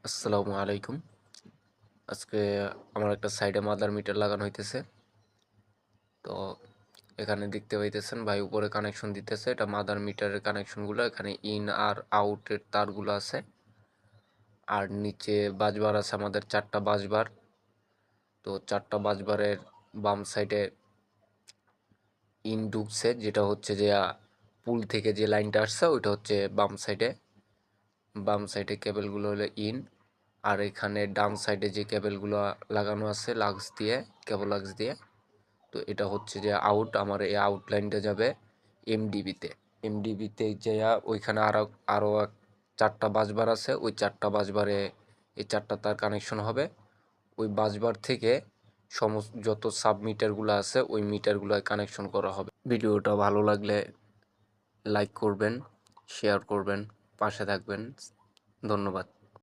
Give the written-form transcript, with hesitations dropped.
আসসালামু আলাইকুম। আজকে আমার একটা সাইডে মাদার মিটার লাগানো হইতেছে। তো এখানে দেখতে পাইতেছেন ভাই উপরে কানেকশন দিতেছে। এটা মাদার মিটারের কানেকশনগুলো। এখানে ইন আর আউটের তারগুলো আছে। আর নিচে বাসবার আছে আমাদের 4টা বাসবার। তো 4টা বাসবারের বাম সাইডে ইন ঢুকছে, যেটা হচ্ছে যে পুল থেকে যে লাইনটা আসছে ওইটা হচ্ছে বাম সাইডে কেবলগুলো হলো ইন। আর এখানে ডান সাইডে যে কেবলগুলো লাগানো আছে কেবল লাক্স দিয়ে, তো এটা হচ্ছে যে আউট। আমার এই আউটলাইনটা যাবে এমডিবিতে যে ওইখানে আরও 4টা বাসবার আছে। ওই 4টা বাসবারে এই 4টা তার কানেকশন হবে। ওই বাসবার থেকে সমস্ত যত সাব মিটারগুলো আছে ওই মিটারগুলো কানেকশন করা হবে। ভিডিওটা ভালো লাগলে লাইক করবেন, শেয়ার করবেন, পাশে থাকবেন। ধন্যবাদ।